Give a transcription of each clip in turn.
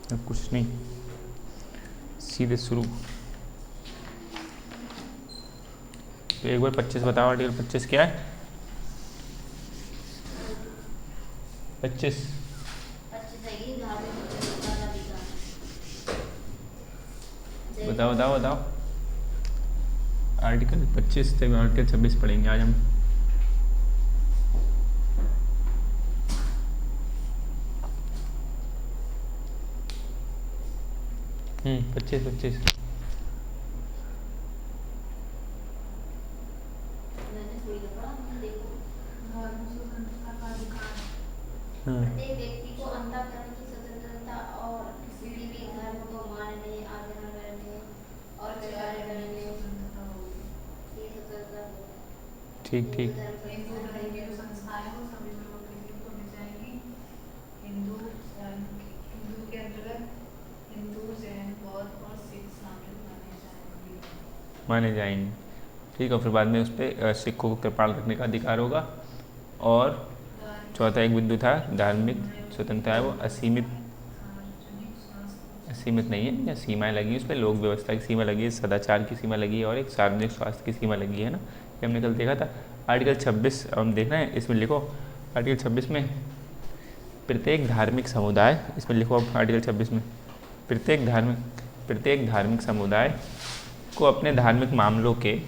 अब कुछ नहीं, सीधे शुरू। तो एक बार 25 बताओ, आर्टिकल 25 क्या है? 25 बताओ बताओ बताओ। आर्टिकल 25 से आर्टिकल 26 पढ़ेंगे आज हम। पच्चीस 25। प्रत्येक व्यक्ति को अंतःकरण की स्वतंत्रता और किसी भी धर्म को मानने, आचरण करने और कार्य करने की स्वतंत्रता होगी। ठीक ठीक। हिंदू धर्म की जो संस्थाएं हैं वो सभी लोगों के लिए खोली जाएंगी। हिंदू के अंतर्गत हिंदू, जैन, बौद्ध और सिख शामिल माने जाएंगे। ठीक है, फिर बाद में उस पर सिखों को कृपाल रखने का अधिकार होगा। और चौथा एक बिंदु था, धार्मिक स्वतंत्रता है वो असीमित नहीं है, या सीमाएं लगी उस पर, लोक व्यवस्था की सीमा लगी है, सदाचार की सीमा लगी है और एक सार्वजनिक स्वास्थ्य की सीमा लगी है ना, ये हमने कल देखा था। आर्टिकल 26 हम देखना है, इसमें लिखो आर्टिकल 26 में प्रत्येक धार्मिक समुदाय, इसमें लिखो अब आर्टिकल 26 में प्रत्येक धार्मिक समुदाय को अपने धार्मिक मामलों के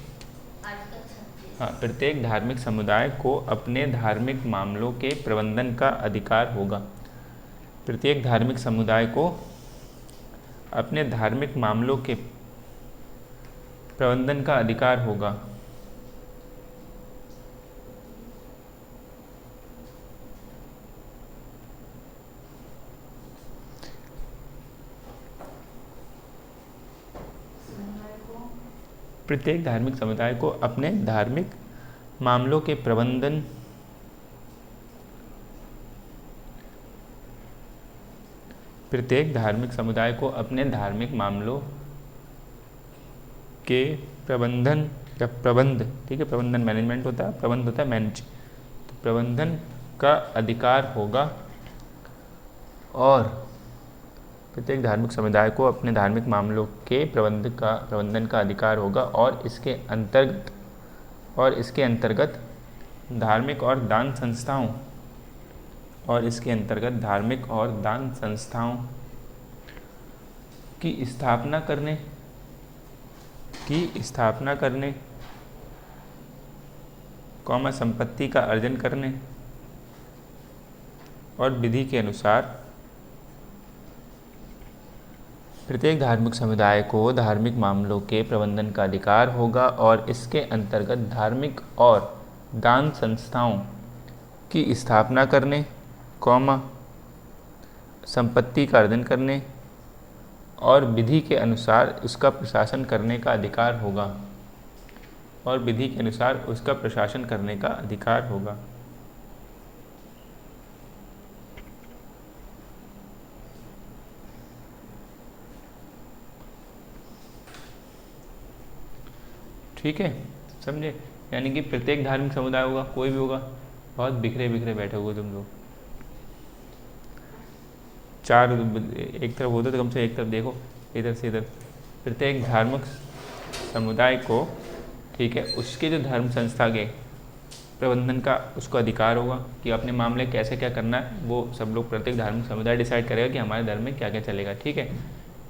प्रत्येक धार्मिक समुदाय को अपने धार्मिक मामलों के प्रबंधन का अधिकार होगा। प्रत्येक धार्मिक समुदाय को अपने धार्मिक मामलों के प्रबंधन का अधिकार होगा। प्रत्येक धार्मिक समुदाय को अपने धार्मिक मामलों के प्रबंधन प्रत्येक धार्मिक समुदाय को अपने धार्मिक मामलों के प्रबंधन या प्रबंध, ठीक है, प्रबंधन मैनेजमेंट होता है, प्रबंध होता है मैनेज, तो प्रबंधन का अधिकार होगा। और प्रत्येक धार्मिक समुदाय को अपने धार्मिक मामलों के प्रबंधन का अधिकार होगा और इसके अंतर्गत धार्मिक और दान संस्थाओं की स्थापना करने संपत्ति का अर्जन करने और विधि के अनुसार प्रत्येक धार्मिक समुदाय को धार्मिक मामलों के प्रबंधन का अधिकार होगा और इसके अंतर्गत धार्मिक और दान संस्थाओं की स्थापना करने, संपत्ति का अर्जन करने और विधि के अनुसार उसका प्रशासन करने का अधिकार होगा। ठीक है, समझे? यानी कि प्रत्येक धार्मिक समुदाय होगा, कोई भी होगा, बहुत बिखरे बैठे हुए तुम लोग, चार एक तरफ होते तो कम से एक तरफ देखो, इधर से इधर। प्रत्येक धार्मिक समुदाय को, ठीक है, उसके जो धर्म संस्था के प्रबंधन का उसको अधिकार होगा कि अपने मामले कैसे क्या करना है, वो सब लोग प्रत्येक धार्मिक समुदाय डिसाइड करेगा कि हमारे धर्म में क्या क्या चलेगा। ठीक है,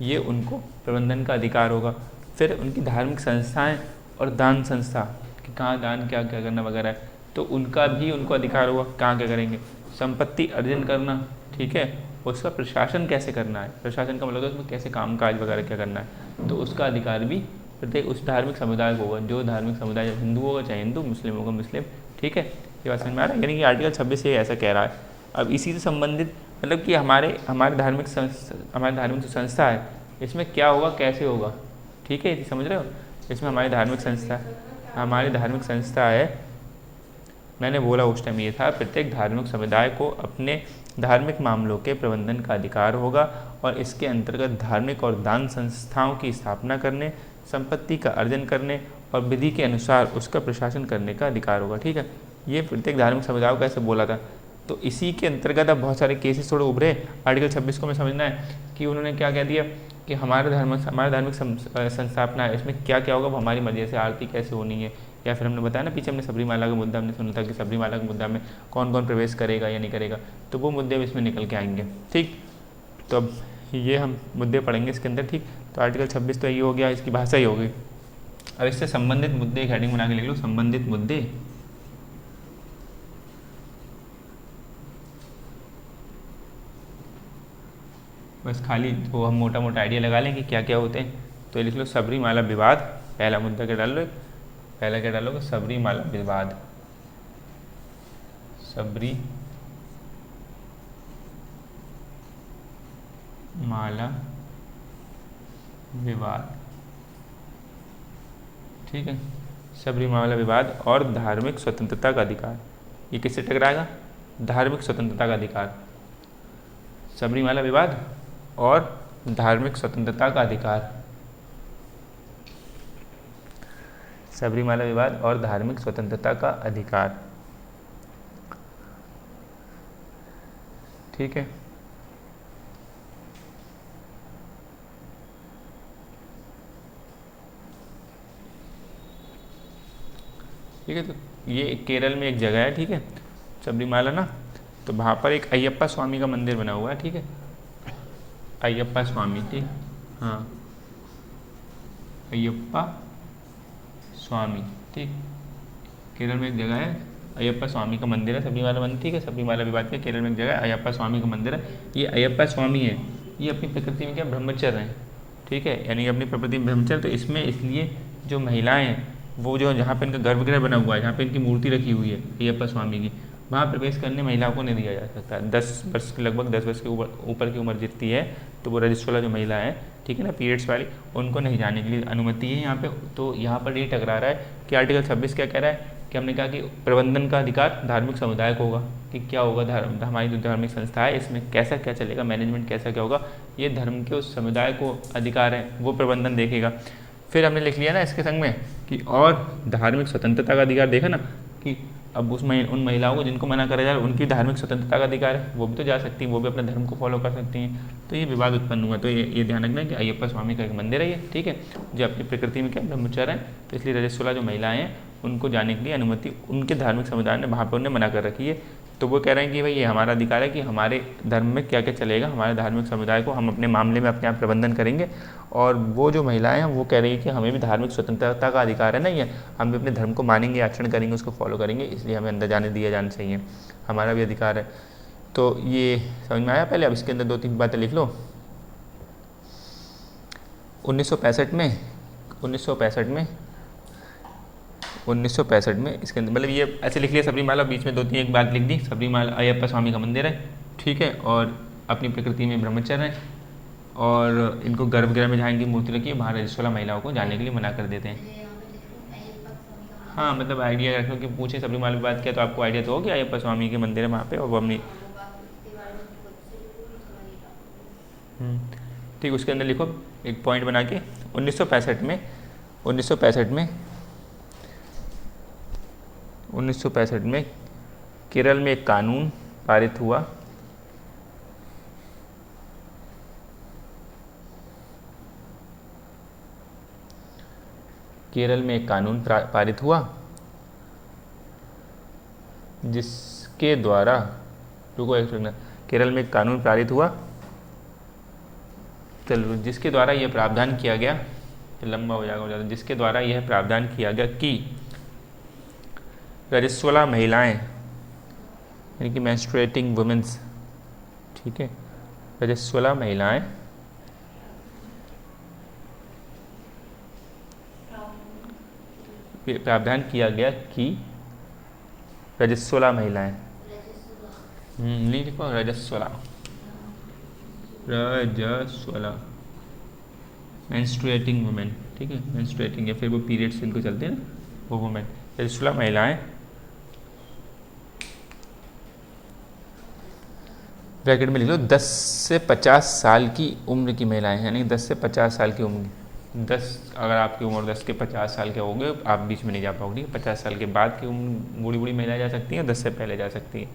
ये उनको प्रबंधन का अधिकार होगा। फिर उनकी धार्मिक संस्थाएं और दान संस्था कि कहाँ दान क्या क्या करना वगैरह है, तो उनका भी उनको अधिकार होगा कहाँ क्या करेंगे। संपत्ति अर्जन करना, ठीक है, उसका प्रशासन कैसे करना है, प्रशासन का मतलब है उसमें कैसे काम काज वगैरह क्या करना है, तो उसका अधिकार भी प्रत्येक उस धार्मिक समुदाय को होगा। जो धार्मिक समुदाय हिंदू होगा चाहे हिंदू, मुस्लिम होगा मुस्लिम। ठीक है, ये बात समझ में आ रहा है? यानी कि आर्टिकल 26 ये ऐसा कह रहा है। अब इसी से संबंधित मतलब कि हमारे धार्मिक जो संस्था है इसमें क्या होगा, कैसे होगा, ठीक है, समझ रहे हो? इसमें हमारी धार्मिक संस्था है, मैंने बोला उस टाइम ये था, प्रत्येक धार्मिक समुदाय को अपने धार्मिक मामलों के प्रबंधन का अधिकार होगा और इसके अंतर्गत धार्मिक और दान संस्थाओं की स्थापना करने, संपत्ति का अर्जन करने और विधि के अनुसार उसका प्रशासन करने का अधिकार होगा। ठीक है, ये प्रत्येक धार्मिक समुदाय को कैसे बोला था, तो इसी के अंतर्गत अब बहुत सारे केसेस थोड़े उभरे। आर्टिकल 26 को हमें समझना है कि उन्होंने क्या कह दिया कि हमारे धार्मिक संस्थापना है, इसमें क्या क्या होगा वो हमारी मर्जी से, आरती कैसे होनी है, या फिर हमने बताया ना पीछे हमने सबरीमाला का मुद्दा हमने सुना था कि सबरीमाला के मुद्दा में कौन कौन प्रवेश करेगा या नहीं करेगा, तो वो मुद्दे भी इसमें निकल के आएंगे। ठीक, तो अब ये हम मुद्दे पढ़ेंगे इसके अंदर। ठीक, तो आर्टिकल 26 तो ये हो गया, इसकी भाषा ही होगी। अब इससे संबंधित मुद्दे एक हेडिंग बना के लिख लो, संबंधित मुद्दे। बस खाली वो हम मोटा मोटा आइडिया लगा लें कि क्या क्या होते हैं। तो लिख लो सबरीमाला विवाद, पहला मुद्दा क्या डाल लो, पहला क्या डालोगे, सबरीमाला विवाद, सबरीमाला विवाद। ठीक है, सबरीमाला विवाद और धार्मिक स्वतंत्रता का अधिकार, ये किससे टकराएगा, धार्मिक स्वतंत्रता का अधिकार। सबरीमाला विवाद और धार्मिक स्वतंत्रता का अधिकार, सबरीमाला विवाद और धार्मिक स्वतंत्रता का अधिकार। ठीक है, ठीक है। तो ये केरल में एक जगह है, ठीक है, सबरीमाला ना, तो वहाँ पर एक अयप्पा स्वामी का मंदिर बना हुआ है। ठीक है, अयप्पा स्वामी, ठीक, हाँ, अयप्पा स्वामी। ठीक, केरल में एक जगह है अयप्पा स्वामी का मंदिर है, सबरीमाला मंदिर। ठीक है, सबरीमाला विवाद में केरल में एक जगह है अयप्पा स्वामी का मंदिर है। ये अयप्पा स्वामी है, ये अपनी प्रकृति में क्या ब्रह्मचर्य हैं। ठीक है, यानी अपनी प्रकृति में ब्रह्मचर्य। तो इसमें इसलिए जो महिलाएं हैं वो जो जहाँ पे इनका गर्भगृह बना हुआ है, जहाँ पे इनकी मूर्ति रखी हुई है अयप्पा स्वामी की, वहाँ प्रवेश करने महिलाओं को नहीं दिया जा सकता। 10 वर्ष लगभग 10 वर्ष के ऊपर की उम्र जितनी है तो वो रजिस्ट्रल जो महिला है, ठीक है ना, पीरियड्स वाली, उनको नहीं जाने के लिए अनुमति है यहाँ पे। तो यहाँ पर ये टकरा रहा है कि आर्टिकल 26 क्या कह रहा है कि हमने कहा कि प्रबंधन का अधिकार धार्मिक समुदाय को होगा, कि क्या होगा हमारी जो धार्मिक संस्था है इसमें कैसा क्या चलेगा, मैनेजमेंट कैसा क्या होगा, ये धर्म के उस समुदाय को अधिकार है, वो प्रबंधन देखेगा। फिर हमने लिख लिया ना इसके संग में कि और धार्मिक स्वतंत्रता का अधिकार, देखा ना कि अब उन महिलाओं को जिनको मना करा जाए उनकी धार्मिक स्वतंत्रता का अधिकार है, वो भी तो जा सकती हैं, वो भी अपने धर्म को फॉलो कर सकती हैं। तो ये विवाद उत्पन्न हुआ। तो ये ध्यान रखना कि अयप्पा स्वामी का एक मंदिर है ये, ठीक है, जो अपनी प्रकृति में क्या ब्रह्मचर्य है, तो इसलिए रजस्वला जो महिलाएं हैं उनको जाने के लिए अनुमति उनके धार्मिक समुदाय ने वहाँ पर उन्हें मना कर रखी है। तो वो कह रहे हैं कि भाई ये हमारा अधिकार है कि हमारे धर्म में क्या क्या चलेगा, हमारे धार्मिक समुदाय को हम अपने मामले में अपने आप प्रबंधन करेंगे। और वो जो महिलाएं हैं वो कह रही है कि हमें भी धार्मिक स्वतंत्रता का अधिकार है ना, ये हम भी अपने धर्म को मानेंगे, आचरण करेंगे, उसको फॉलो करेंगे, इसलिए हमें अंदर जाने दिया जाना चाहिए, हमारा भी अधिकार है। तो ये समझ में आया पहले। अब इसके अंदर 2-3 बातें लिख लो। 1965 में इसके अंदर मतलब ये ऐसे लिख लिया सबरीमाला, बीच में 2-3 एक बात लिख दी, सबरीमाला अयप्पा स्वामी का मंदिर है, ठीक है, और अपनी प्रकृति में ब्रह्मचर्य है, और इनको गर्भगृह में जहाँ इनकी मूर्ति रखी है वहाँ रजस्वला महिलाओं को जाने के लिए मना कर देते हैं। हाँ, मतलब आइडिया रख लो कि पूछे सबरीमाला की बात किया तो आपको आइडिया तो हो कि अयप्पा स्वामी के मंदिर है वहाँ पे, और वो अपनी ठीक, उसके अंदर लिखो एक पॉइंट बना के 1965 में केरल में एक कानून पारित हुआ जिसके द्वारा केरल में एक कानून पारित हुआ, चलो, जिसके द्वारा यह प्रावधान किया गया, लंबा हो जाएगा ज़्यादा, जिसके द्वारा यह प्रावधान किया गया कि रजस्वला महिलाएं यानी कि मेंस्ट्रुएटिंग वुमेन्स, ठीक है, रजस्वला महिलाएं प्रावधान किया गया कि रजस्वला महिलाएं लिखो रजस्वला मेंस्ट्रुएटिंग वुमेन, ठीक है, मेंस्ट्रुएटिंग या फिर वो पीरियड्स इनको चलते हैं ना, वो वुमेन, रजस्वला महिलाएं ब्रैकेट में लिख लो 10 से 50 साल की उम्र की महिलाएं, यानी 10 से 50 साल की उम्र की, 10 अगर आपकी उम्र 10 के 50 साल के होंगे आप बीच में नहीं जा पाओगे, 50 साल के बाद की उम्र बूढ़ी महिलाएं जा सकती हैं, 10 से पहले जा सकती हैं,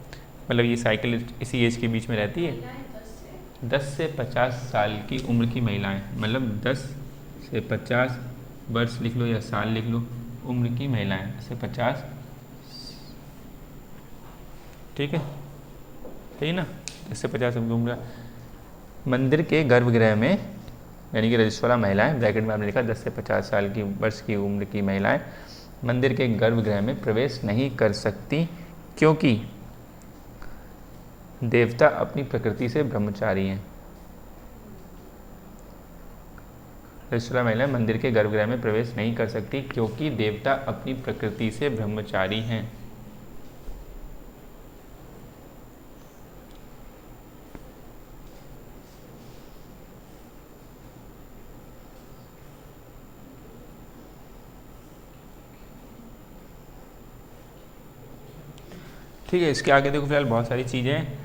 मतलब ये साइकिल इसी एज के बीच में रहती है। 10 से 50 साल की उम्र की महिलाएं, मतलब 10 से 50 वर्ष लिख लो या साल लिख लो, उम्र की महिलाएं 10 से 50, ठीक है, ठीक है ना, 10 से 50 उम्र। मंदिर के गर्भगृह में, यानी कि रजस्वला महिलाएं, ब्रैकेट में आपने लिखा 10 से 50 साल की वर्ष की उम्र की महिलाएं मंदिर के गर्भगृह में प्रवेश नहीं कर सकती, क्योंकि देवता अपनी प्रकृति से ब्रह्मचारी हैं। रजस्वला महिलाएं मंदिर के गर्भगृह में प्रवेश नहीं कर सकती क्योंकि देवता अपनी प्रकृति से ब्रह्मचारी हैं। ठीक है, इसके आगे देखो फिलहाल बहुत सारी चीज़ें हैं।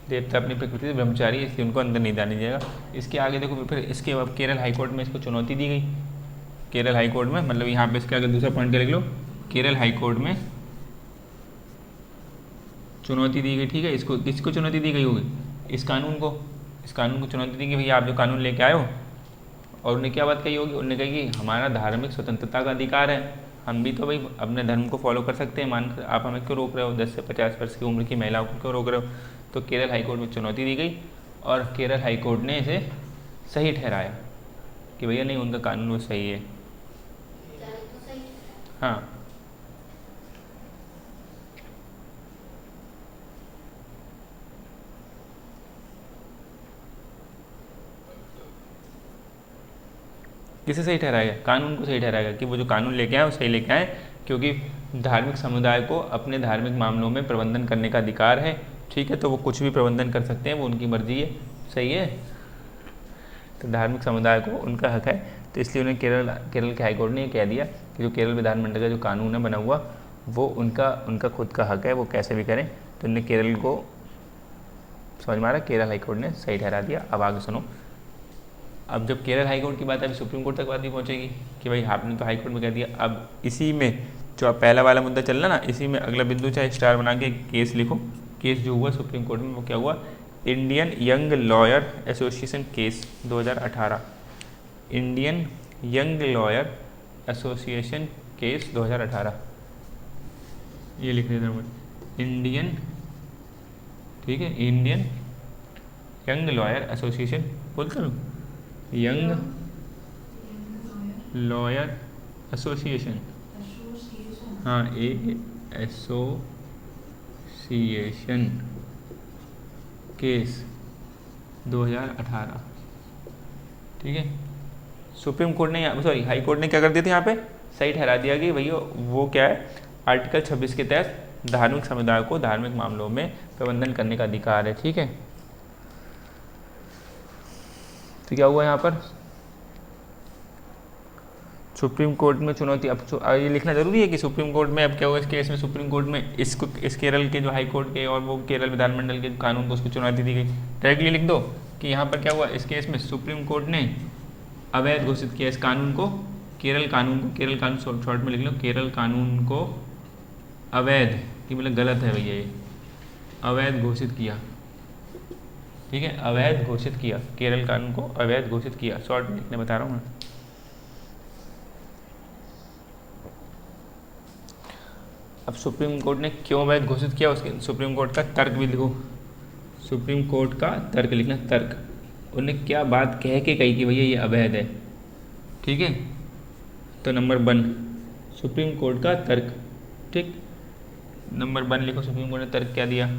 देवता अपनी प्रकृति से ब्रह्मचारी, इसलिए उनको अंदर नहीं जाने जाएगा। इसके आगे देखो फिर इसके अब केरल हाईकोर्ट में इसको चुनौती दी गई। केरल हाईकोर्ट में, मतलब यहाँ पे इसके आगे दूसरा पॉइंट क्या लिख लो, केरल हाईकोर्ट में चुनौती दी गई। ठीक है, इसको किसको चुनौती दी गई होगी? इस कानून को चुनौती दी गई, भैया आप जो कानून लेके आए हो। और उन्हें क्या बात कही होगी? उन्होंने कही कि हमारा धार्मिक स्वतंत्रता का अधिकार है, हम भी तो भाई अपने धर्म को फॉलो कर सकते हैं, मान आप हमें क्यों रोक रहे हो? 10 से 50 वर्ष की उम्र की महिलाओं को क्यों रोक रहे हो? तो केरल हाईकोर्ट में चुनौती दी गई और केरल हाईकोर्ट ने इसे सही ठहराया कि भैया नहीं, उनका कानून वो सही है। हाँ, किसे सही ठहराएगा? कानून को सही ठहराएगा कि वो जो कानून लेके आए वो सही लेके आए, क्योंकि धार्मिक समुदाय को अपने धार्मिक मामलों में प्रबंधन करने का अधिकार है। ठीक है, तो वो कुछ भी प्रबंधन कर सकते हैं, वो उनकी मर्जी है, सही है। तो धार्मिक समुदाय को उनका हक है, तो इसलिए उन्हें केरल के हाईकोर्ट ने ये कह दिया कि जो केरल विधानमंडल का जो कानून है बना हुआ, वो उनका खुद का हक है, वो कैसे भी करें। तो उन्हें केरल को समझ में आ रहा, केरल हाईकोर्ट ने सही ठहरा दिया। अब आगे सुनो, अब जब केरल हाईकोर्ट की बात अभी सुप्रीम कोर्ट तक बात भी पहुंचेगी कि भाई आपने तो हाईकोर्ट में कह दिया, अब इसी में जो पहला वाला मुद्दा चल रहा ना, इसी में अगला बिंदु चाहे स्टार बना के केस लिखो। केस जो हुआ सुप्रीम कोर्ट में वो क्या हुआ? Indian young lawyer association case 2018, Indian young lawyer association case 2018, ये लिख देना मुझे, इंडियन, ठीक है, इंडियन यंग लॉयर एसोसिएशन, बोलता हूँ यंग लॉयर एसोसिएशन, हाँ, एसोसिएशन केस 2018, ठीक है। सुप्रीम कोर्ट ने, सॉरी हाई कोर्ट ने क्या कर दिया था यहाँ पे? सही ठहरा दिया कि भैया वो क्या है, आर्टिकल 26 के तहत धार्मिक समुदाय को धार्मिक मामलों में प्रबंधन करने का अधिकार है। ठीक है, तो क्या हुआ यहाँ पर? सुप्रीम कोर्ट में चुनौती। अब ये लिखना जरूरी है कि सुप्रीम कोर्ट में अब क्या हुआ इस केस में, सुप्रीम कोर्ट में इस केरल के जो हाई कोर्ट के और वो केरल विधानमंडल के कानून को उसको चुनौती दी गई। डायरेक्टली लिख दो कि यहाँ पर क्या हुआ इस केस में, सुप्रीम कोर्ट ने अवैध घोषित किया इस कानून को, केरल कानून शॉर्ट में लिख लो, केरल कानून को अवैध, कि मतलब गलत है भैया, ये अवैध घोषित किया। ठीक है, अवैध घोषित किया, केरल कानून को अवैध घोषित किया, शॉर्ट में लिखने बता रहा हूँ मैं। अब सुप्रीम कोर्ट ने क्यों अवैध घोषित किया, उसके सुप्रीम कोर्ट का तर्क भी लिखो। सुप्रीम कोर्ट का तर्क लिखना, तर्क, उन्हें क्या बात कह के कही कि भैया ये अवैध है। ठीक है, तो नंबर 1 सुप्रीम कोर्ट का तर्क, ठीक, नंबर 1 लिखो, सुप्रीम कोर्ट ने तर्क क्या दिया?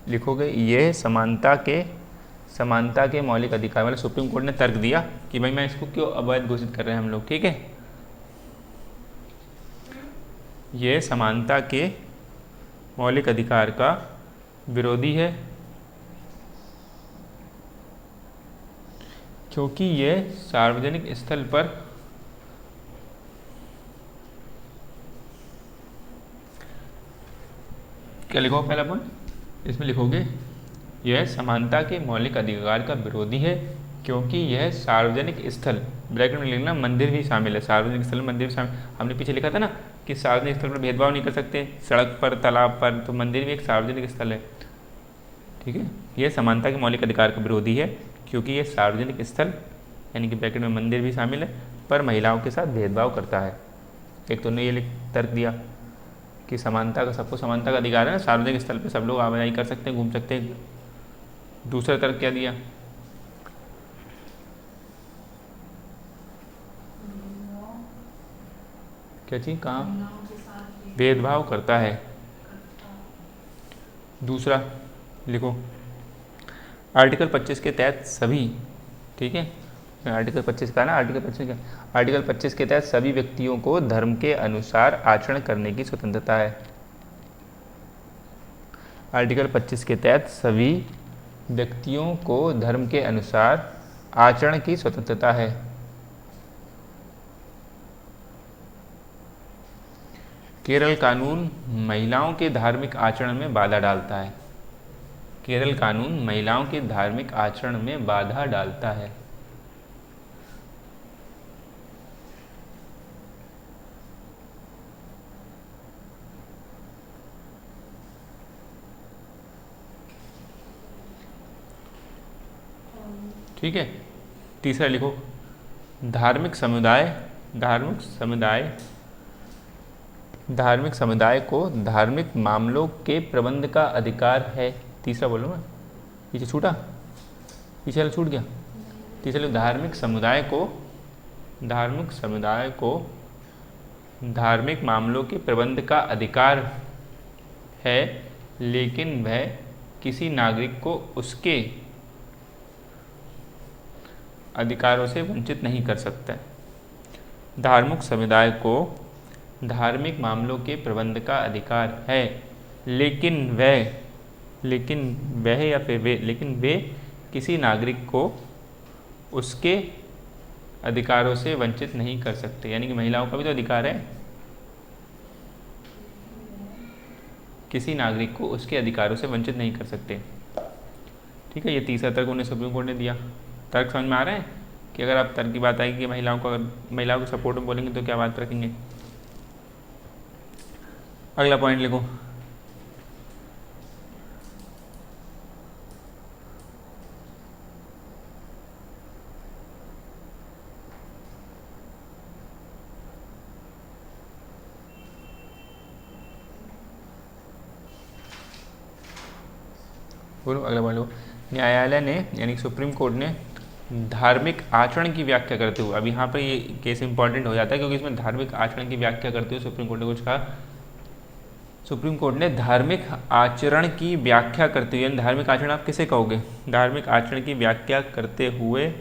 लिखोगे ये समानता के मौलिक अधिकार वाले, सुप्रीम कोर्ट ने तर्क दिया कि भाई मैं इसको क्यों अवैध घोषित कर रहे हैं हम लोग। ठीक है, ये समानता के मौलिक अधिकार का विरोधी है क्योंकि ये सार्वजनिक स्थल पर क्या लिखो पहला पॉइंट इसमें लिखोगे, यह समानता के मौलिक अधिकार का विरोधी है क्योंकि यह सार्वजनिक स्थल, ब्रैकेट में लिखना मंदिर भी शामिल है, सार्वजनिक स्थल में मंदिर भी शामिल। हमने पीछे लिखा था ना कि सार्वजनिक स्थल पर भेदभाव नहीं कर सकते, सड़क पर, तालाब पर, तो मंदिर भी एक सार्वजनिक स्थल है। ठीक है, यह समानता के मौलिक अधिकार का विरोधी है क्योंकि यह सार्वजनिक स्थल यानी कि ब्रैकेट में मंदिर भी शामिल है पर महिलाओं के साथ भेदभाव करता है। एक तो ने ये तर्क दिया कि समानता का, सबको समानता का अधिकार है ना, सार्वजनिक स्थल पे सब लोग आवाजाही कर सकते हैं, घूम सकते हैं। दूसरा तर्क क्या दिया, क्या चीज, कहाँ भेदभाव करता है। दूसरा लिखो, आर्टिकल 25 के तहत सभी, ठीक है, आर्टिकल 25 का ना, आर्टिकल 25 का, आर्टिकल 25 के तहत सभी व्यक्तियों को धर्म के अनुसार आचरण करने की स्वतंत्रता है। आर्टिकल 25 के तहत सभी व्यक्तियों को धर्म के अनुसार आचरण की स्वतंत्रता है। केरल कानून महिलाओं के धार्मिक आचरण में बाधा डालता है। केरल कानून महिलाओं के धार्मिक आचरण में बाधा डालता है। ठीक है, तीसरा लिखो, धार्मिक समुदाय को धार्मिक मामलों के प्रबंध का अधिकार है। तीसरा बोलो ना, पीछे छूटा, पीछे वाला छूट गया। तीसरा लिखो, धार्मिक समुदाय को धार्मिक मामलों के प्रबंध का अधिकार है, लेकिन वह किसी नागरिक को उसके अधिकारों से वंचित नहीं कर सकता। धार्मिक समुदाय को धार्मिक मामलों के प्रबंध का अधिकार है, लेकिन वे किसी नागरिक को उसके अधिकारों से वंचित नहीं कर सकते। यानी कि महिलाओं का भी तो अधिकार है, किसी नागरिक को उसके अधिकारों से वंचित नहीं कर सकते। ठीक है, ये तीसरा तर्क उन्हें सुप्रीम कोर्ट ने दिया। तर्क समझ में आ रहा है कि अगर आप तर्क की बात आएगी कि महिलाओं को सपोर्ट में बोलेंगे तो क्या बात रखेंगे। अगला पॉइंट लिखो, बोलो अगला पॉइंट लिखो। न्यायालय ने यानी सुप्रीम कोर्ट ने धार्मिक आचरण की व्याख्या करते हुए, अब यहाँ पर ये केस इंपॉर्टेंट हो जाता है क्योंकि इसमें धार्मिक आचरण की व्याख्या करते हुए सुप्रीम कोर्ट ने कुछ कहा। सुप्रीम कोर्ट ने धार्मिक आचरण की व्याख्या करते हुए, यानी धार्मिक आचरण आप किसे कहोगे, धार्मिक आचरण की व्याख्या करते हुए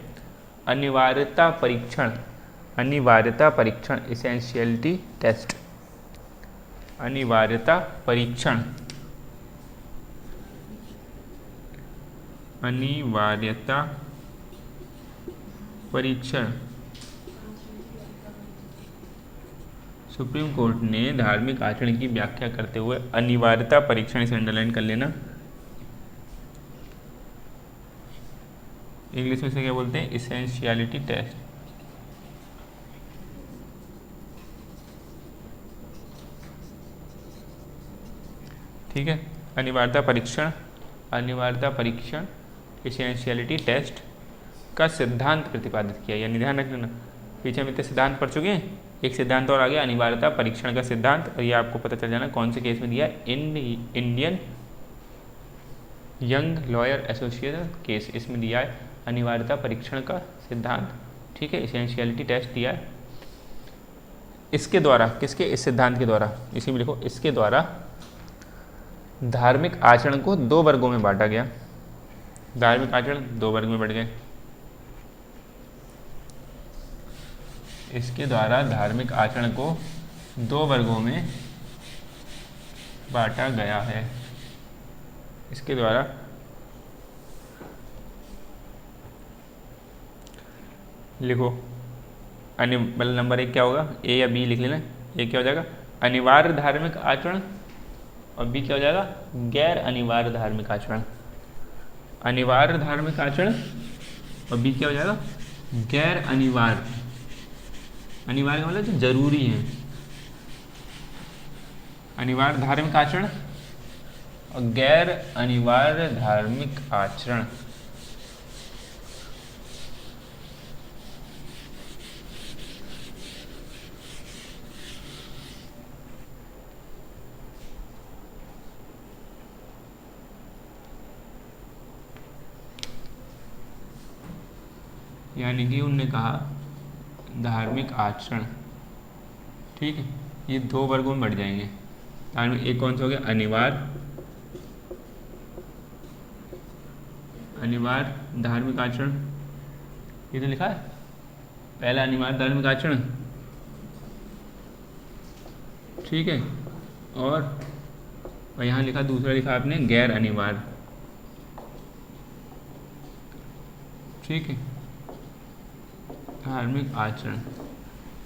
अनिवार्यता परीक्षण एसेंशियलिटी टेस्ट, अनिवार्यता परीक्षण सुप्रीम कोर्ट ने धार्मिक आचरण की व्याख्या करते हुए अनिवार्यता परीक्षण, इसे अंडरलाइन कर लेना। इंग्लिश में इसे क्या बोलते हैं, एसेंशियलिटी टेस्ट। ठीक है, अनिवार्यता परीक्षण एसेंशियलिटी टेस्ट का सिद्धांत प्रतिपादित किया। यानी ध्यान रख लेना, पीछे हम इतने सिद्धांत पढ़ चुके हैं, एक सिद्धांत और आ गया अनिवार्यता परीक्षण का सिद्धांत, और ये आपको पता चल जाना कौन से केस में दिया है, Indian young lawyer association case, इसमें दिया है अनिवार्यता परीक्षण का सिद्धांत। ठीक है, एसेंशियलिटी टेस्ट दिया है। इसके द्वारा, किसके, इस सिद्धांत के द्वारा, इसी में लिखो, इसके द्वारा धार्मिक आचरण को दो वर्गों में बांटा गया। धार्मिक आचरण दो वर्ग में बढ़ गए। इसके द्वारा धार्मिक आचरण को दो वर्गों में बांटा गया है। इसके द्वारा लिखो, मतलब नंबर 1 क्या होगा, ए या बी लिख लेना। ए क्या हो जाएगा, अनिवार्य धार्मिक आचरण, और बी क्या हो जाएगा, गैर अनिवार्य धार्मिक आचरण। अनिवार्य धार्मिक आचरण और बी क्या हो जाएगा, गैर अनिवार्य। अनिवार्य का मतलब जो जरूरी है, अनिवार्य धार्मिक आचरण और गैर अनिवार्य धार्मिक आचरण। यानी कि उनने कहा धार्मिक आचरण, ठीक है, ये दो वर्गों में बढ़ जाएंगे। धार्मिक एक कौन सा हो गया, अनिवार्य, अनिवार्य धार्मिक आचरण, ये तो लिखा है पहला अनिवार्य धार्मिक आचरण, ठीक है, और यहाँ लिखा दूसरा लिखा आपने गैर अनिवार्य, ठीक है, धार्मिक आचरण।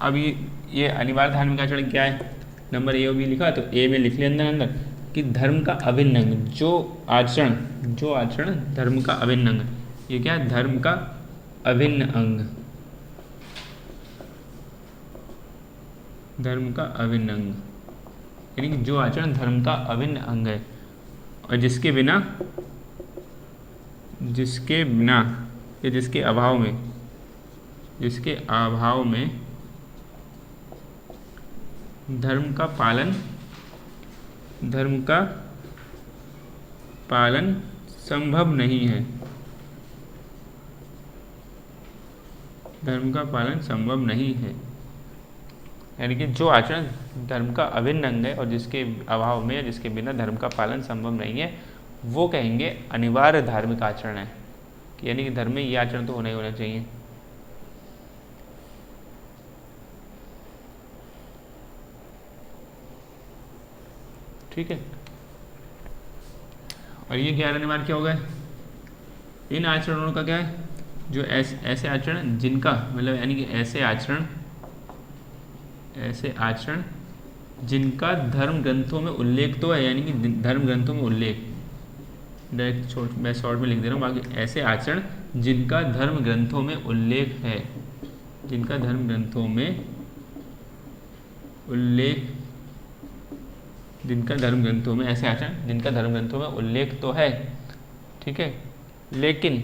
अब ये अनिवार्य धार्मिक आचरण क्या है, नंबर ए और बी लिखा, तो ए में लिख लिया अंदर अंदर कि धर्म का अभिन्न अंग, जो आचरण धर्म का अभिन्न अंग, ये क्या है, धर्म का अभिन्न अंग, धर्म का अभिन्न अंग, यानी कि जो आचरण धर्म का अभिन्न अंग है और जिसके बिना या जिसके अभाव में धर्म का पालन संभव नहीं है, धर्म का पालन संभव नहीं है। यानी कि जो आचरण धर्म का अभिन्न अंग है और जिसके अभाव में या जिसके बिना धर्म का पालन संभव नहीं है, वो कहेंगे अनिवार्य धार्मिक आचरण है। यानी कि धर्म में ये आचरण तो होना ही होना चाहिए। ठीक है, और ये गैर अनिवार्य क्या हो गए, इन आचरणों का क्या है, जो ऐसे आचरण जिनका मतलब यानी कि ऐसे आचरण जिनका धर्म ग्रंथों में उल्लेख तो है, यानी कि धर्म ग्रंथों में उल्लेख, डायरेक्ट मैं शॉर्ट में लिख दे रहा हूँ, बाकी ऐसे आचरण जिनका धर्म ग्रंथों में उल्लेख है, जिनका धर्म ग्रंथों में उल्लेख, जिनका धर्म ग्रंथों में ऐसे आचरण जिनका धर्म ग्रंथों में उल्लेख तो है, ठीक है, लेकिन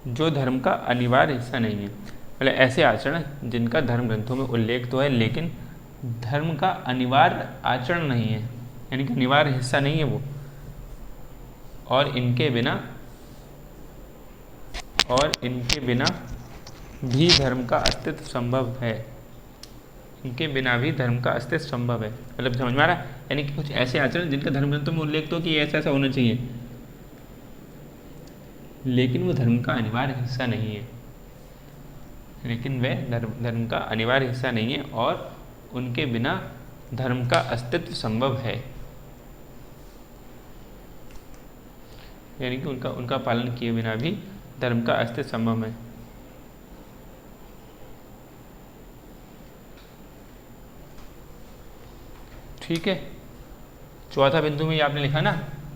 जो धर्म का अनिवार्य हिस्सा नहीं है, मतलब ऐसे आचरण जिनका धर्म ग्रंथों में उल्लेख तो है लेकिन धर्म का अनिवार्य आचरण नहीं है, यानी कि अनिवार्य हिस्सा नहीं है वो, और इनके बिना भी धर्म का अस्तित्व संभव है, इनके बिना भी धर्म का अस्तित्व संभव है। मतलब समझ में आ रहा है, यानी कि कुछ ऐसे आचरण जिनका धर्म ग्रंथों में उल्लेख तो कि ऐसा ऐसा होना चाहिए, लेकिन वो धर्म का अनिवार्य हिस्सा नहीं है, लेकिन वह धर्म का अनिवार्य हिस्सा नहीं है और उनके बिना धर्म का अस्तित्व संभव है, यानी कि उनका पालन किए बिना भी धर्म का अस्तित्व संभव है। ठीक है, चौथा बिंदु में ये आपने लिखा ना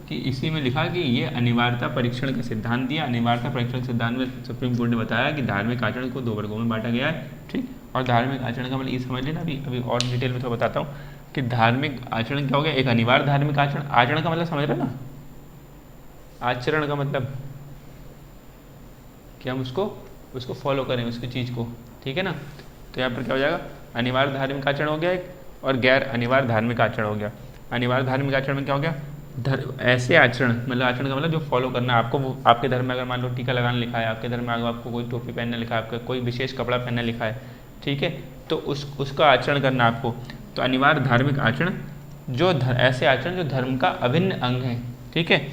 कि इसी में लिखा कि ये अनिवार्यता परीक्षण का सिद्धांत दिया। अनिवार्यता परीक्षण सिद्धांत में सुप्रीम कोर्ट ने बताया कि धार्मिक आचरण को दो वर्गों में बांटा गया है, ठीक, और धार्मिक आचरण का मतलब ये समझ लेना, अभी और डिटेल में तो बताता हूँ कि धार्मिक आचरण क्या हो गया, एक अनिवार्य धार्मिक आचरण का मतलब समझ रहे ना, आचरण का मतलब कि हम उसको फॉलो करें उसकी चीज़ को, ठीक है ना। तो यहाँ पर क्या हो जाएगा, अनिवार्य धार्मिक आचरण हो गया एक और गैर अनिवार्य धार्मिक आचरण हो गया। अनिवार्य धार्मिक आचरण में क्या हो गया, ऐसे आचरण मतलब आचरण का मतलब जो फॉलो करना है आपको, वो आपके धर्म में अगर मान लो टीका लगाना लिखा है, आपके धर्म में अगर आपको कोई टोपी पहनना लिखा है, आपका कोई विशेष कपड़ा पहनना लिखा है, ठीक है, तो उसका आचरण करना आपको। तो अनिवार्य धार्मिक आचरण जो ऐसे आचरण जो धर्म का अभिन्न अंग है, ठीक है,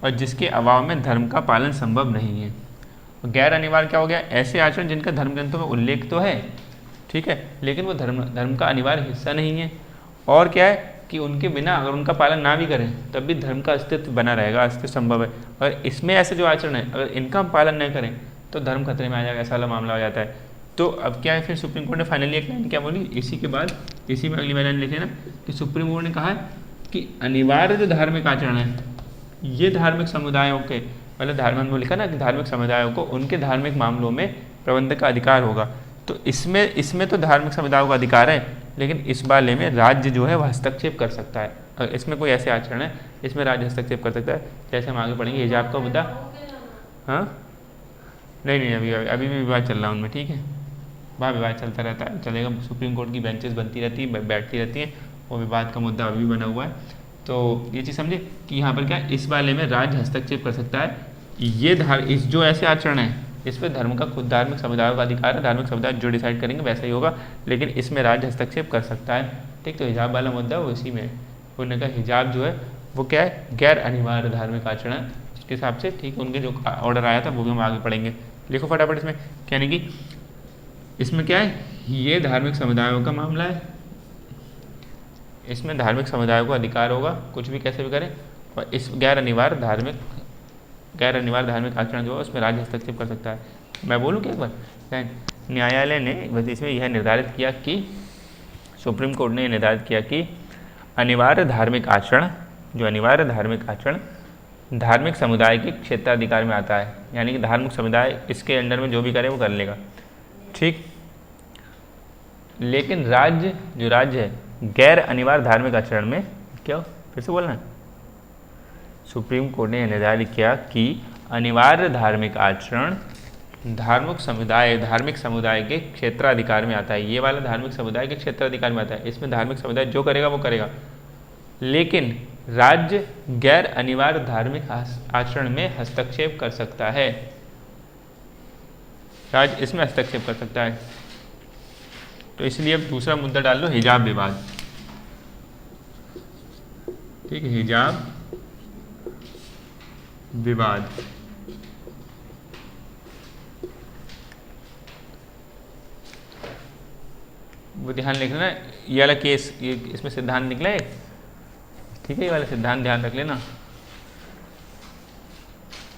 और जिसके अभाव में धर्म का पालन संभव नहीं है। गैर अनिवार्य क्या हो गया, ऐसे आचरण जिनका धर्म ग्रंथों में उल्लेख तो है, ठीक है, लेकिन वो धर्म का अनिवार्य हिस्सा नहीं है, और क्या है कि उनके बिना अगर उनका पालन ना भी करें तब भी धर्म का अस्तित्व बना रहेगा, अस्तित्व संभव है। और इसमें ऐसे जो आचरण है अगर इनका हम पालन नहीं करें तो धर्म खतरे में आ जाएगा, ऐसा वाला मामला हो जाता है। तो अब क्या है, फिर सुप्रीम कोर्ट ने फाइनली एक लाइन क्या बोली, इसी के बाद इसी में अगली लाइन लिखे ना कि सुप्रीम कोर्ट ने कहा है कि अनिवार्य जो धार्मिक आचरण है, ये धार्मिक समुदायों के मतलब धार्मिक में लिखा ना कि धार्मिक समुदायों को उनके धार्मिक मामलों में प्रबंधन का अधिकार होगा। तो इसमें तो धार्मिक समुदायों का अधिकार है, लेकिन इस मामले में राज्य जो है वह हस्तक्षेप कर सकता है। अगर इसमें कोई ऐसे आचरण है इसमें राज्य हस्तक्षेप कर सकता है, जैसे हम आगे पढ़ेंगे हिजाब का मुद्दा। हाँ नहीं अभी भी विवाद चल रहा है उनमें, ठीक है, वहाँ विवाद चलता रहता है, चलेगा। सुप्रीम कोर्ट की बेंचेस बनती रहती है, बैठती रहती हैं, वो विवाद का मुद्दा अभी बना हुआ है। तो ये चीज़ समझे कि यहाँ पर क्या इस मामले में राज्य हस्तक्षेप कर सकता है। ये इस जो ऐसे आचरण है इस पर धर्म का खुद धार्मिक समुदायों का अधिकार है, धार्मिक समुदाय जो डिसाइड करेंगे वैसा ही होगा, लेकिन इसमें राज्य हस्तक्षेप कर सकता है। ठीक, तो हिजाब वाला मुद्दा वो इसी में है। उन्होंने कहा हिजाब जो है वो क्या है, गैर अनिवार्य धार्मिक आचरण है उसके हिसाब से। ठीक, उनके जो ऑर्डर आया था वो भी हम आगे पढ़ेंगे। लिखो फटाफट इसमें, यानी कि इसमें क्या है, ये धार्मिक समुदायों का मामला है, इसमें धार्मिक समुदायों को अधिकार होगा कुछ भी कैसे भी करें, और इस गैर अनिवार्य धार्मिक आचरण जो है उसमें राज्य हस्तक्षेप कर सकता है। मैं बोलूँ क्या एक बार, न्यायालय ने बस इसमें यह निर्धारित किया कि सुप्रीम कोर्ट ने निर्धारित किया कि अनिवार्य धार्मिक आचरण धार्मिक समुदाय के क्षेत्राधिकार में आता है, यानी कि धार्मिक समुदाय इसके अंडर में जो भी करे वो कर लेगा। ठीक, लेकिन राज्य है गैर अनिवार्य धार्मिक आचरण में क्या, फिर से बोलना है, सुप्रीम कोर्ट ने निर्धारित किया कि अनिवार्य धार्मिक आचरण धार्मिक समुदाय के क्षेत्राधिकार में आता है। ये वाला धार्मिक समुदाय के क्षेत्राधिकार में आता है, इसमें धार्मिक समुदाय जो करेगा वो करेगा, लेकिन राज्य गैर अनिवार्य धार्मिक आचरण में हस्तक्षेप कर सकता है, राज्य इसमें हस्तक्षेप कर सकता है। तो इसलिए अब दूसरा मुद्दा डाल लो, हिजाब विवाद। ठीक है, हिजाब विवाद। वो ध्यान लिखना, ये वाला केस, ये इसमें सिद्धांत निकला है, ठीक है, ये वाला सिद्धांत ध्यान रख लेना।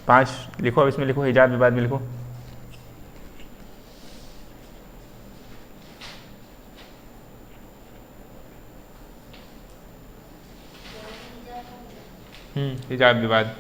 5 लिखो, अब इसमें लिखो, हिजाब विवाद में लिखो। हिजाब विवाद।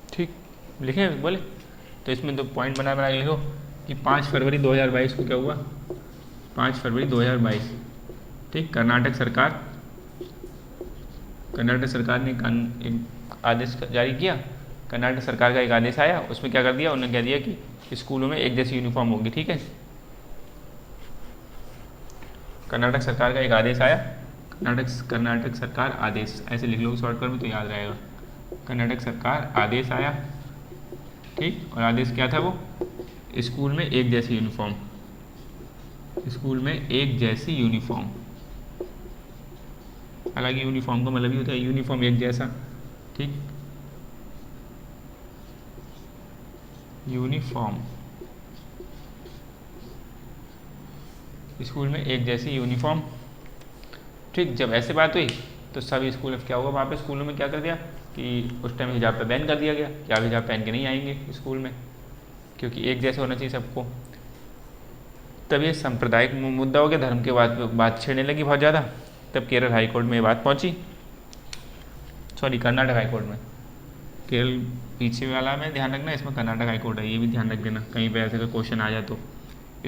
ठीक, लिखें बोले, तो इसमें तो पॉइंट बना के लिखो कि 5 फरवरी 2022 को क्या हुआ, 5 फरवरी 2022, ठीक, कर्नाटक सरकार ने एक आदेश जारी किया। कर्नाटक सरकार का एक आदेश आया, उसमें क्या कर दिया, उन्होंने कह दिया कि स्कूलों में एक जैसी यूनिफॉर्म होगी। ठीक है, कर्नाटक सरकार का एक आदेश आया, कर्नाटक सरकार आदेश, ऐसे लिख लो शॉर्टकट में तो याद रहेगा। कर्नाटक सरकार आदेश आया, ठीक, और आदेश क्या था वो, स्कूल में एक जैसी यूनिफॉर्म, हालांकि यूनिफॉर्म का मतलब ही होता है यूनिफॉर्म एक जैसा। ठीक, यूनिफॉर्म, स्कूल में एक जैसी यूनिफॉर्म। ठीक, जब ऐसे बात हुई तो सभी स्कूल में क्या हुआ, वहाँ पे स्कूलों में क्या कर दिया कि उस टाइम हिजाब पे बैन कर दिया गया कि आप हिजाब पहन के नहीं आएंगे स्कूल में, क्योंकि एक जैसे होना चाहिए सबको। तब ये सांप्रदायिक मुद्दा हो गया, धर्म के बात छेड़ने लगी बहुत ज़्यादा। तब केरल हाई कोर्ट में ये बात पहुंची, कर्नाटक हाई कोर्ट में, केरल पीछे वाला में ध्यान रखना, इसमें कर्नाटक हाई कोर्ट है, ये भी ध्यान रख देना, कहीं पे ऐसे का क्वेश्चन आ जाए तो।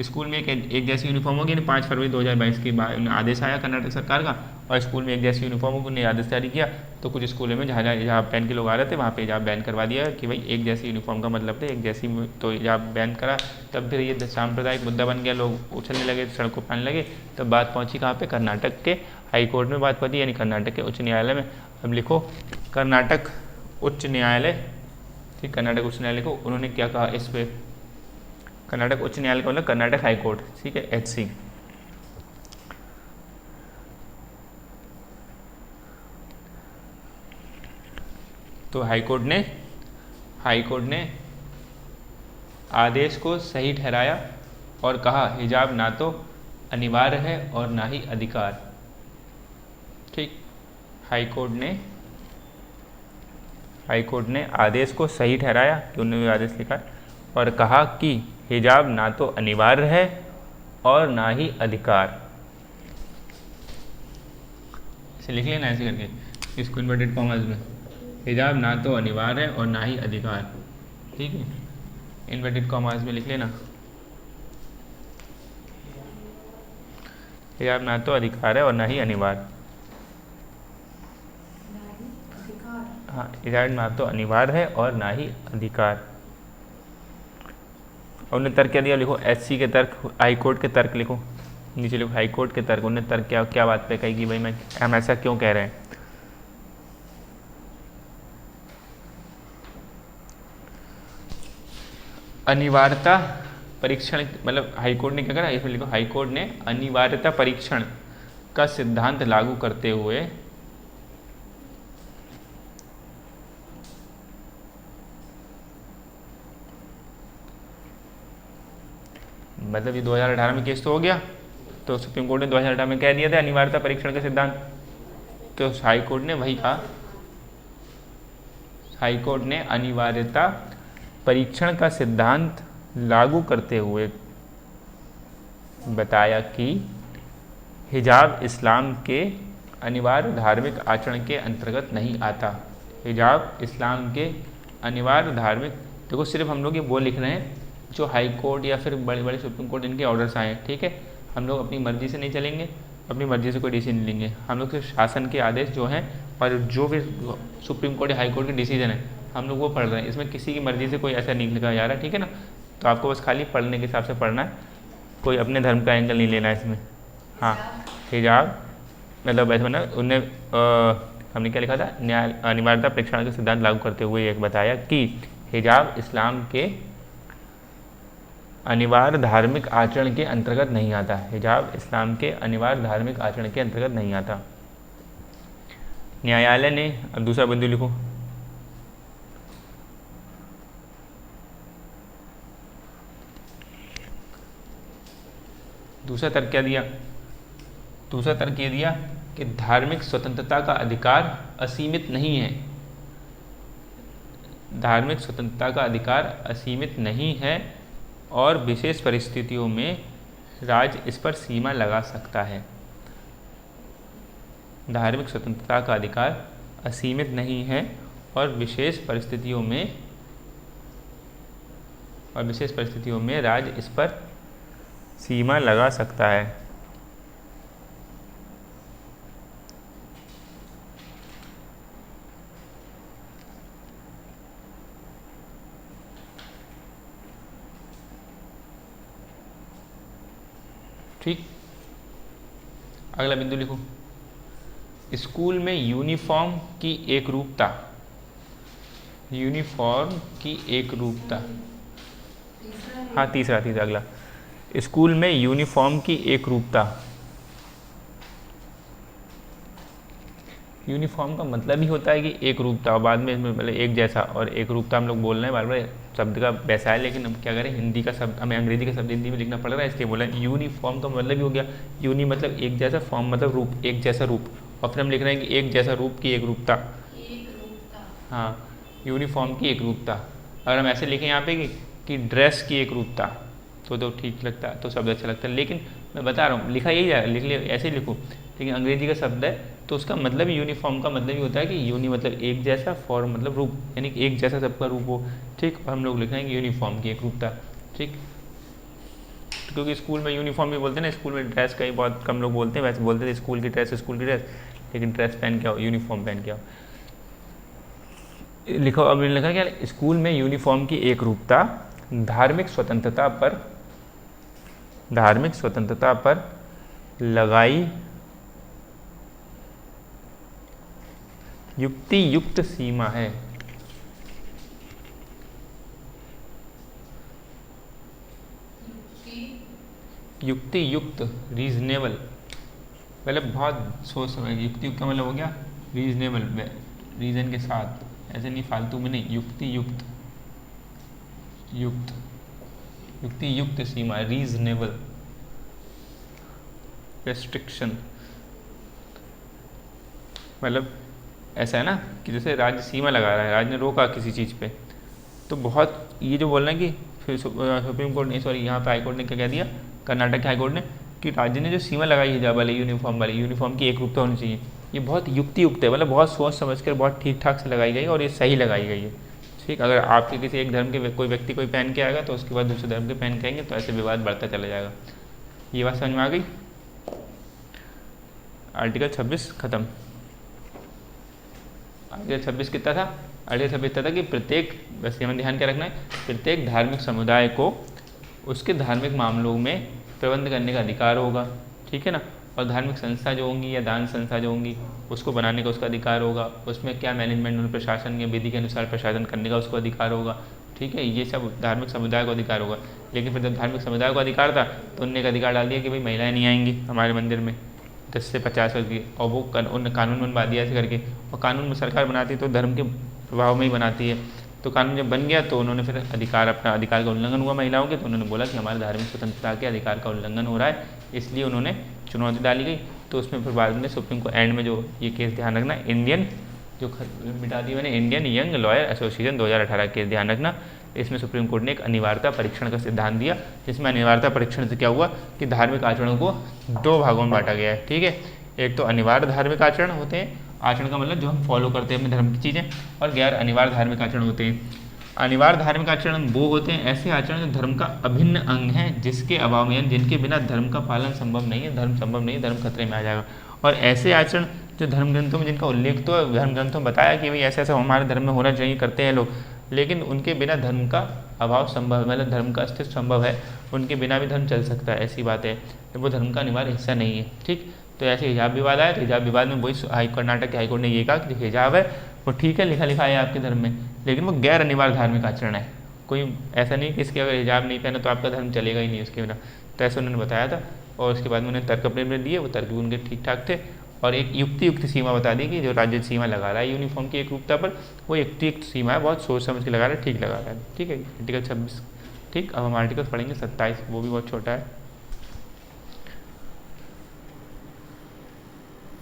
स्कूल में एक जैसी यूनिफॉर्म होगी, 5 फरवरी 2022 के बाद आदेश आया कर्नाटक सरकार का, और स्कूल में एक जैसी यूनिफॉर्म होगी, उन्हें आदेश जारी किया। तो कुछ स्कूलों में जहाँ हिजाब पहन के लोग आ रहे थे वहाँ पे हिजाब बैन करवा दिया कि भाई एक जैसी यूनिफॉर्म का मतलब थे एक जैसी, तो हिजाब बैन करा। तब फिर ये सांप्रदायिक मुद्दा बन गया, लोग उछलने लगे, सड़कों पर आने लगे। तब बात पहुँची कहाँ पे, कर्नाटक के हाई कोर्ट में बात पहुँची, यानी कर्नाटक के उच्च न्यायालय में। अब लिखो कर्नाटक उच्च न्यायालय, ठीक, कर्नाटक उच्च न्यायालय को उन्होंने क्या कहा इस पर, कर्नाटक उच्च न्यायालय का मतलब कर्नाटक हाई कोर्ट, ठीक है, HC। तो हाई कोर्ट ने आदेश को सही ठहराया और कहा हिजाब ना तो अनिवार्य है और ना ही अधिकार। ठीक, हाई कोर्ट ने आदेश को सही ठहराया कि उन्होंने आदेश लिखा और कहा कि हिजाब ना तो अनिवार्य है और ना ही अधिकार। इसे लिख लेना ऐसे करके इसको इन्वर्टेड कॉमर्स में, हिजाब ना तो अनिवार्य है और ना ही अधिकार। ठीक है, इन्वर्टेड कॉमर्स में लिख लेना, हिजाब ना तो अधिकार है और ना ही अनिवार्य। हाँ, हिजाब ना तो अनिवार्य है और ना ही अधिकार। और उन्हें तर्क क्या दिया, लिखो एससी के तर्क, हाई कोर्ट के तर्क लिखो, नीचे लिखो हाई कोर्ट के तर्क। उन्हें तर्क क्या बात पे कही कि भाई हम ऐसा क्यों कह रहे हैं। अनिवार्यता परीक्षण, मतलब हाई कोर्ट ने क्या करा, इसमें लिखो हाई कोर्ट ने अनिवार्यता परीक्षण का सिद्धांत लागू करते हुए मतलब ये 2018 में केस तो हो गया, तो सुप्रीम कोर्ट ने 2018 में कह दिया था अनिवार्यता परीक्षण का सिद्धांत, तो हाई कोर्ट ने वही कहा। हाई कोर्ट ने अनिवार्यता परीक्षण का सिद्धांत लागू करते हुए बताया कि हिजाब इस्लाम के अनिवार्य धार्मिक आचरण के अंतर्गत नहीं आता। हिजाब इस्लाम के अनिवार्य धार्मिक, देखो सिर्फ हम लोग ये वो लिख रहे हैं जो हाई कोर्ट या फिर बड़े बड़े सुप्रीम कोर्ट इनके ऑर्डर्स आए हैं। ठीक है, हम लोग अपनी मर्जी से नहीं चलेंगे, अपनी मर्जी से कोई डिसीजन नहीं लेंगे। हम लोग सिर्फ शासन के आदेश जो हैं और जो भी सुप्रीम कोर्ट या हाई कोर्ट के डिसीजन है हम लोग वो पढ़ रहे हैं। इसमें किसी की मर्जी से कोई ऐसा नहीं लिखा जा रहा है। ठीक है ना, तो आपको बस खाली पढ़ने के हिसाब से पढ़ना है, कोई अपने धर्म का एंगल नहीं लेना है इसमें। हाँ, हिजाब मतलब ऐसे ना उनने हमने क्या लिखा था, न्याय अनिवार्यता परीक्षण का सिद्धांत लागू करते हुए एक बताया कि हिजाब इस्लाम के अनिवार्य धार्मिक आचरण के अंतर्गत नहीं आता। हिजाब इस्लाम के अनिवार्य धार्मिक आचरण के अंतर्गत नहीं आता। न्यायालय ने, अब दूसरा बिंदु लिखो, दूसरा तर्क क्या दिया, दूसरा तर्क ये दिया कि धार्मिक स्वतंत्रता का अधिकार असीमित नहीं है। धार्मिक स्वतंत्रता का अधिकार असीमित नहीं है और विशेष परिस्थितियों में राज्य इस पर सीमा लगा सकता है। धार्मिक स्वतंत्रता का अधिकार असीमित नहीं है और विशेष परिस्थितियों में राज्य इस पर सीमा लगा सकता है। ठीक, अगला बिंदु लिखो, स्कूल में यूनिफॉर्म की एकरूपता। यूनिफॉर्म की एकरूपता, हाँ तीसरा अगला, स्कूल में यूनिफॉर्म की एकरूपता। यूनिफॉर्म का मतलब ही होता है कि एक रूपता, और बाद में इसमें मतलब एक जैसा, और एक रूपता हम लोग बोल रहे हैं बार बार शब्द का वैसा है, लेकिन हम क्या करें, हिंदी का शब्द हमें अंग्रेजी का शब्द हिंदी में लिखना पड़ रहा है, इसलिए बोला यूनिफॉर्म का मतलब ही हो गया, यूनि मतलब एक जैसा, फॉर्म मतलब रूप, एक जैसा रूप, और फिर हम लिख रहे हैं कि एक जैसा रूप की एक रूपता। हाँ, यूनिफॉर्म की एक रूपता। अगर हम ऐसे लिखें यहाँ पे कि ड्रेस की एक रूपता तो ठीक लगता है, तो शब्द अच्छा लगता है, लेकिन मैं बता रहा हूँ लिखा यही जाएगा, लिख ले ऐसे ही लिखो, लेकिन अंग्रेजी का शब्द है तो उसका मतलब यूनिफॉर्म का मतलब ही होता है कि यूनि मतलब एक जैसा, फॉर्म मतलब रूप, यानी कि एक जैसा सबका रूप हो। ठीक, और हम लोग लिख रहे हैं यूनिफॉर्म की एक रूपता। ठीक, क्योंकि स्कूल में यूनिफॉर्म भी बोलते हैं ना, स्कूल में ड्रेस कहीं बहुत कम लोग बोलते हैं, वैसे बोलते थे स्कूल की ड्रेस, लेकिन ड्रेस पहन के आओ, यूनिफॉर्म पहन के आओ। लिखो, अब लिखा क्या, स्कूल में यूनिफॉर्म की एक रूपता धार्मिक स्वतंत्रता पर लगाई युक्ति युक्त सीमा है। युक्ति युक्त, रीजनेबल, मतलब बहुत सोच समझ, युक्ति युक्त का मतलब हो गया रीजनेबल, रीजन के साथ, ऐसे नहीं फालतू में नहीं, युक्ति युक्त युक्ति युक्त सीमा, रीजनेबल रेस्ट्रिक्शन। मतलब ऐसा है ना कि जैसे राज्य सीमा लगा रहा है, राज्य ने रोका किसी चीज़ पे, तो बहुत ये जो बोलना है कि फिर सुप्रीम कोर्ट ने, सॉरी यहाँ पे हाई कोर्ट ने क्या कह दिया, कर्नाटक हाई कोर्ट ने, कि राज्य ने जो सीमा लगाई हिजाब वाली, यूनिफॉर्म की एक रूपता होनी चाहिए, ये बहुत युक्ति युक्त है, मतलब बहुत सोच समझ कर बहुत ठीक ठाक से लगाई गई और ये सही लगाई गई है। ठीक, अगर आपके किसी एक धर्म के कोई व्यक्ति कोई पहन के आएगा तो उसके बाद दूसरे धर्म के पहन के आएंगे तो ऐसे विवाद बढ़ता चला जाएगा। ये बात समझ में आ गई। आर्टिकल 26 खत्म। आर्टिकल 26 कितना था? आर्टिकल 26 था कि प्रत्येक, बस ये हमें ध्यान क्या रखना है, प्रत्येक धार्मिक समुदाय को उसके धार्मिक मामलों में प्रबंध करने का अधिकार होगा, ठीक है ना, और धार्मिक संस्था जो होंगी या दान संस्था जो होंगी उसको बनाने का उसका अधिकार होगा, उसमें क्या मैनेजमेंट और प्रशासन या विधि के अनुसार प्रशासन करने का उसको अधिकार होगा, ठीक है, ये सब धार्मिक समुदाय को अधिकार होगा। लेकिन फिर जब धार्मिक समुदाय को अधिकार था तो उनने एक अधिकार डाल दिया कि भाई महिलाएं नहीं आएंगी हमारे मंदिर में 10 से 50 वर्ष की, और वो उन कानून बनवा दिया ऐसे करके, और कानून में सरकार बनाती है तो धर्म के प्रभाव में ही बनाती है, तो कानून जब बन गया तो उन्होंने फिर अपना अधिकार का उल्लंघन हुआ महिलाओं के, तो उन्होंने बोला कि हमारे धार्मिक स्वतंत्रता के अधिकार का उल्लंघन हो रहा है, इसलिए उन्होंने चुनौती डाली गई। तो उसमें फिर बाद में सुप्रीम को एंड में जो ये केस ध्यान रखना, इंडियन जो मिटा दी मैंने, Indian young lawyer association 2018 case ध्यान रखना, इसमें सुप्रीम कोर्ट ने एक अनिवार्यता परीक्षण का सिद्धांत दिया, जिसमें अनिवार्यता परीक्षण से क्या हुआ कि धार्मिक आचरणों को 2 भागों में बांटा गया है, ठीक है। एक तो अनिवार्य धार्मिक आचरण होते हैं, आचरण का मतलब जो हम फॉलो करते हैं अपने धर्म की चीज़ें, और गैर अनिवार्य धार्मिक आचरण होते हैं। अनिवार्य धार्मिक आचरण वो होते हैं ऐसे आचरण जो धर्म का अभिन्न अंग है, जिसके अभाव में जिनके बिना धर्म का पालन संभव नहीं है, धर्म संभव नहीं है, धर्म खतरे में आ जाएगा। और ऐसे आचरण जो धर्म ग्रंथों में जिनका उल्लेख तो धर्म ग्रंथों में बताया कि भाई ऐसा ऐसा हमारे धर्म में होना चाहिए, करते हैं लोग, लेकिन उनके बिना धर्म का अभाव संभव है, मतलब धर्म का अस्तित्व संभव है, उनके बिना भी धर्म चल सकता है, ऐसी बात है, तो वो धर्म का अनिवार्य हिस्सा नहीं है, ठीक। तो ऐसे हिजाब विवाद आया, तो हिजाब विवाद में वही कर्नाटक के हाईकोर्ट ने ये कहा कि हिजाब है वो ठीक है, लिखा लिखा है आपके धर्म में, लेकिन वो गैर अनिवार्य धार्मिक आचरण है, कोई ऐसा नहीं कि इसके अगर हिजाब नहीं पहना तो आपका धर्म चलेगा ही नहीं उसके बिना, तो ऐसा उन्होंने बताया था। और उसके बाद में उन्होंने तर्क अपने दिए, वो तर्क भी उनके ठीक ठाक थे, और एक युक्ति सीमा बता दी कि जो राज्य सीमा लगा रहा है यूनिफॉर्म की एक रूपता पर, वो युक्ति सीमा है, बहुत सोच समझ के लगा रहा है, ठीक लगा रहा है, ठीक है। आर्टिकल 26 ठीक। अब हम आर्टिकल पढ़ेंगे 27, वो भी बहुत छोटा है।